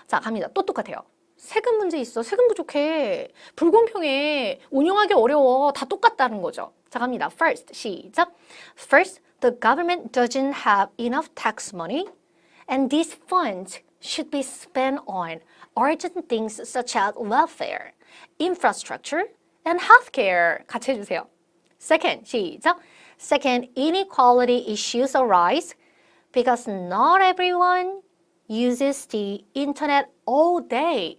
자, 갑니다. 또 똑같아요. 세금 문제 있어. 세금 부족해. 불공평해. 운영하기 어려워. 다 똑같다는 거죠. 자, 갑니다. First, 시작. First, the government doesn't have enough tax money and these funds should be spent on urgent things such as welfare, infrastructure, and healthcare. 같이 해주세요. Second, 시작. Second, inequality issues arise because not everyone uses the internet all day.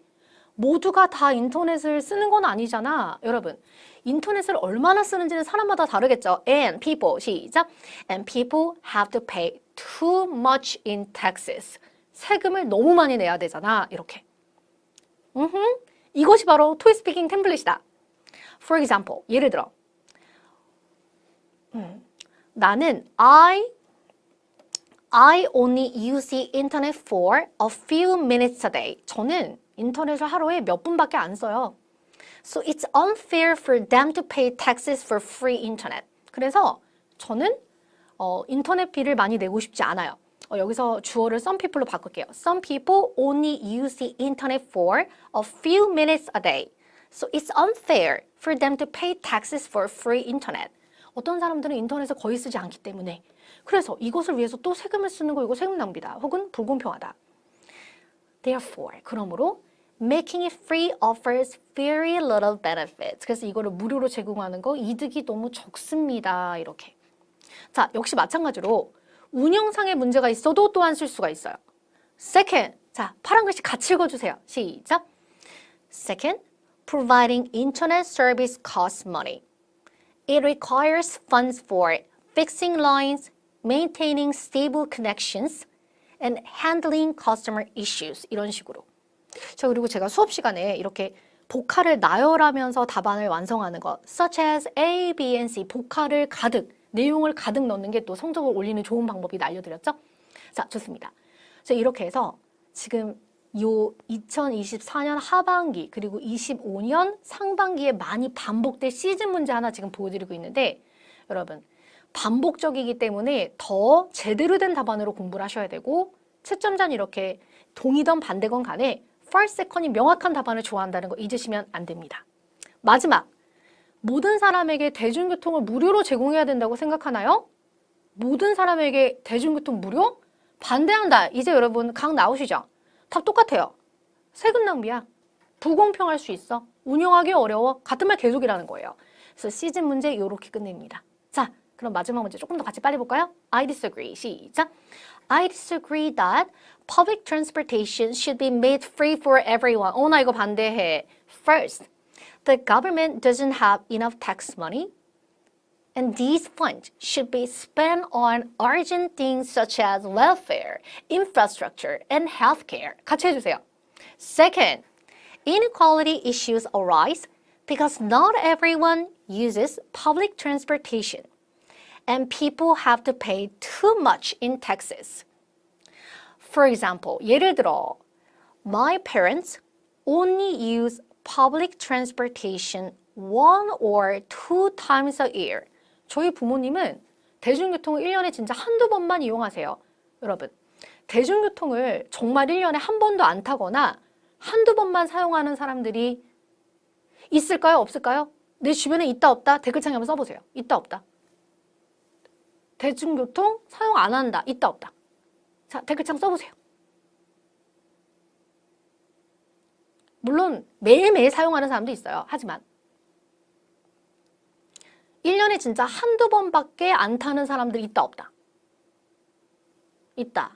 모두가 다 인터넷을 쓰는 건 아니잖아. 여러분, 인터넷을 얼마나 쓰는지는 사람마다 다르겠죠. And people, 시작. And people have to pay too much in taxes. 세금을 너무 많이 내야 되잖아. 이렇게. 이것이 바로 토익스피킹 템플릿이다. For example, 예를 들어 나는 I only use the internet for a few minutes a day. 저는 인터넷을 하루에 몇 분밖에 안 써요. So it's unfair for them to pay taxes for free internet. 그래서 저는 인터넷비를 많이 내고 싶지 않아요. 여기서 주어를 some people로 바꿀게요. Some people only use the internet for a few minutes a day. So it's unfair for them to pay taxes for free internet. 어떤 사람들은 인터넷을 거의 쓰지 않기 때문에 그래서 이것을 위해서 또 세금을 쓰는 거 이거 세금 낭비다. 혹은 불공평하다. Therefore, 그러므로 making it free offers very little benefits. 그래서 이거를 무료로 제공하는 거 이득이 너무 적습니다. 이렇게. 자, 역시 마찬가지로 운영상의 문제가 있어도 또한 쓸 수가 있어요. Second, 자, 파란 글씨 같이 읽어주세요. 시작. Second, providing internet service costs money. It requires funds for fixing lines, maintaining stable connections, and handling customer issues. 이런 식으로. 자, 그리고 제가 수업 시간에 이렇게 복화를 나열하면서 답안을 완성하는 것, such as A, B, and C, 복화를 가득, 내용을 가득 넣는 게 또 성적을 올리는 좋은 방법이 알려드렸죠? 자, 좋습니다. 자, 이렇게 해서 지금 요 2024년 하반기 그리고 25년 상반기에 많이 반복될 시즌 문제 하나 지금 보여드리고 있는데 여러분 반복적이기 때문에 더 제대로 된 답안으로 공부를 하셔야 되고 채점자는 이렇게 동이든 반대건 간에 first, second이 명확한 답안을 좋아한다는 거 잊으시면 안 됩니다. 마지막, 모든 사람에게 대중교통을 무료로 제공해야 된다고 생각하나요? 모든 사람에게 대중교통 무료? 반대한다. 이제 여러분 각 나오시죠? 답 똑같아요. 세금 낭비야. 불공평할 수 있어. 운영하기 어려워. 같은 말 계속이라는 거예요. 그래서 시즌 문제 이렇게 끝냅니다. 자, 그럼 마지막 문제 조금 더 같이 빨리 볼까요? I disagree. 시작. I disagree that public transportation should be made free for everyone. 나 이거 반대해. First, the government doesn't have enough tax money. And these funds should be spent on urgent things such as welfare, infrastructure, and healthcare. 같이 해주세요. Second, inequality issues arise because not everyone uses public transportation, and people have to pay too much in taxes. For example, 예를 들어, my parents only use public transportation 1 or 2 times a year. 저희 부모님은 대중교통을 1년에 진짜 한두 번만 이용하세요. 여러분, 대중교통을 정말 1년에 한 번도 안 타거나 한두 번만 사용하는 사람들이 있을까요? 없을까요? 내 주변에 있다 없다? 댓글창에 한번 써보세요. 있다 없다? 대중교통 사용 안 한다. 있다 없다? 자, 댓글창 써보세요. 물론 매일매일 사용하는 사람도 있어요. 하지만 1년에 진짜 한두 번밖에 안 타는 사람들이 있다 없다? 있다,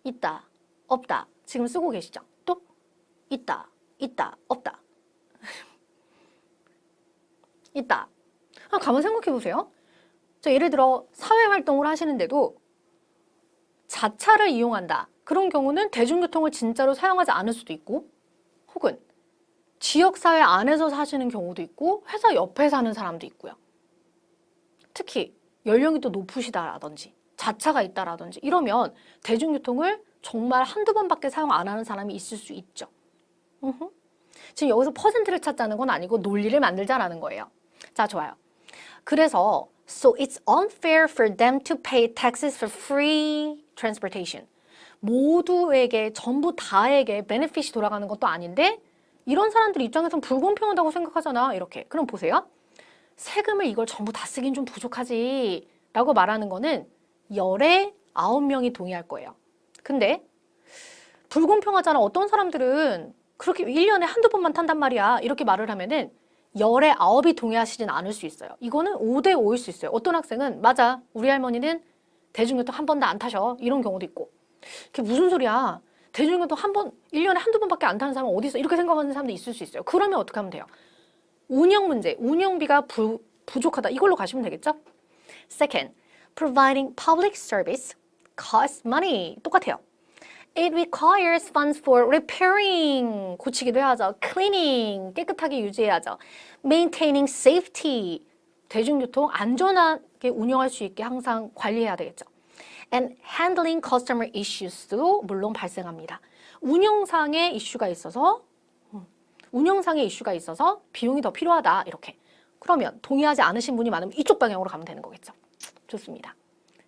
있다, 없다. 지금 쓰고 계시죠? 또 있다, 있다, 없다. 있다. 가만 생각해 보세요. 자, 예를 들어 사회활동을 하시는데도 자차를 이용한다. 그런 경우는 대중교통을 진짜로 사용하지 않을 수도 있고 혹은 지역사회 안에서 사시는 경우도 있고 회사 옆에 사는 사람도 있고요. 특히 연령이 또 높으시다라든지 자차가 있다라든지 이러면 대중교통을 정말 한두 번밖에 사용 안 하는 사람이 있을 수 있죠. 지금 여기서 퍼센트를 찾자는 건 아니고 논리를 만들자라는 거예요. 자, 좋아요. 그래서 So it's unfair for them to pay taxes for free transportation. 모두에게 전부 다에게 베네핏이 돌아가는 것도 아닌데 이런 사람들 입장에서는 불공평하다고 생각하잖아. 이렇게. 그럼 보세요. 세금을 이걸 전부 다 쓰긴 좀 부족하지 라고 말하는 거는 열에 9명이 동의할 거예요. 근데 불공평하잖아. 어떤 사람들은 그렇게 1년에 한두 번만 탄단 말이야. 이렇게 말을 하면은 열에 9이 동의하시진 않을 수 있어요. 이거는 5대 5일 수 있어요. 어떤 학생은 맞아. 우리 할머니는 대중교통 한 번도 안 타셔. 이런 경우도 있고. 그게 무슨 소리야. 대중교통 1년에 한두 번밖에 안 타는 사람은 어디 있어? 이렇게 생각하는 사람도 있을 수 있어요. 그러면 어떻게 하면 돼요? 운영 문제, 운영비가 부족하다. 이걸로 가시면 되겠죠? Second, providing public service costs money. 똑같아요. It requires funds for repairing, 고치기도 해야죠. Cleaning, 깨끗하게 유지해야죠. Maintaining safety, 대중교통 안전하게 운영할 수 있게 항상 관리해야 되겠죠. And handling customer issues도 물론 발생합니다. 운영상의 이슈가 있어서 비용이 더 필요하다. 이렇게. 그러면 동의하지 않으신 분이 많으면 이쪽 방향으로 가면 되는 거겠죠. 좋습니다.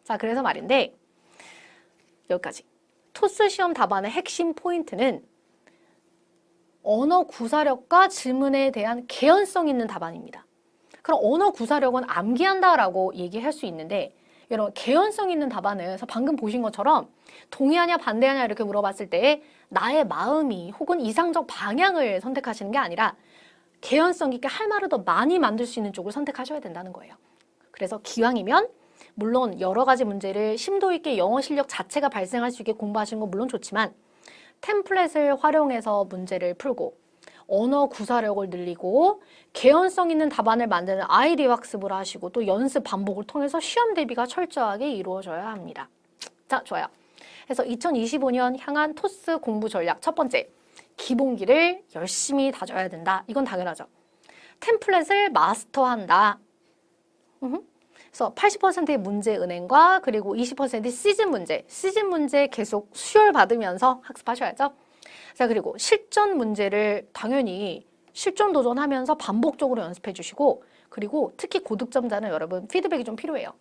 자, 그래서 말인데 여기까지. 토스 시험 답안의 핵심 포인트는 언어 구사력과 질문에 대한 개연성 있는 답안입니다. 그럼 언어 구사력은 암기한다라고 얘기할 수 있는데 여러분 개연성 있는 답안은 방금 보신 것처럼 동의하냐 반대하냐 이렇게 물어봤을 때 나의 마음이 혹은 이상적 방향을 선택하시는 게 아니라 개연성 있게 할 말을 더 많이 만들 수 있는 쪽을 선택하셔야 된다는 거예요. 그래서 기왕이면 물론 여러 가지 문제를 심도 있게 영어 실력 자체가 발생할 수 있게 공부하시는 건 물론 좋지만 템플릿을 활용해서 문제를 풀고 언어 구사력을 늘리고 개연성 있는 답안을 만드는 아이디어 학습을 하시고 또 연습 반복을 통해서 시험 대비가 철저하게 이루어져야 합니다. 자, 좋아요. 그래서 2025년 향한 토스 공부 전략 첫 번째, 기본기를 열심히 다져야 된다. 이건 당연하죠. 템플릿을 마스터한다. 그래서 80%의 문제 은행과 그리고 20% 시즌 문제 계속 수혈 받으면서 학습하셔야죠. 자, 그리고 실전 문제를 당연히 실전 도전하면서 반복적으로 연습해 주시고, 그리고 특히 고득점자는 여러분 피드백이 좀 필요해요.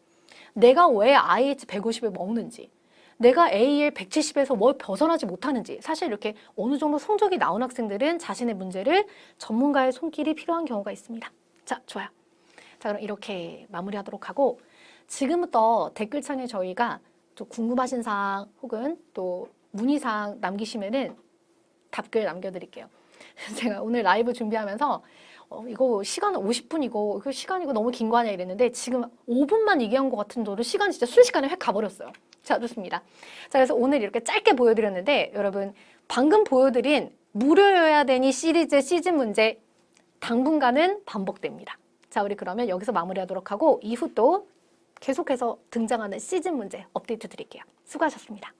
내가 왜 IH 150을 먹는지, 내가 AL 170에서 뭘 벗어나지 못하는지. 사실 이렇게 어느 정도 성적이 나온 학생들은 자신의 문제를 전문가의 손길이 필요한 경우가 있습니다. 자, 좋아요. 자, 그럼 이렇게 마무리하도록 하고, 지금부터 댓글창에 저희가 또 궁금하신 사항 혹은 또 문의사항 남기시면은 답글 남겨드릴게요. 제가 오늘 라이브 준비하면서 이거 시간 50분이고 그 시간 이거 너무 긴 거 아니야 이랬는데 지금 5분만 얘기한 것 같은 저도 시간이 진짜 순식간에 획 가버렸어요. 자, 좋습니다. 자, 그래서 오늘 이렇게 짧게 보여드렸는데 여러분 방금 보여드린 무료여야 되니 시리즈 시즌 문제 당분간은 반복됩니다. 자, 우리 그러면 여기서 마무리하도록 하고 이후 또 계속해서 등장하는 시즌 문제 업데이트 드릴게요. 수고하셨습니다.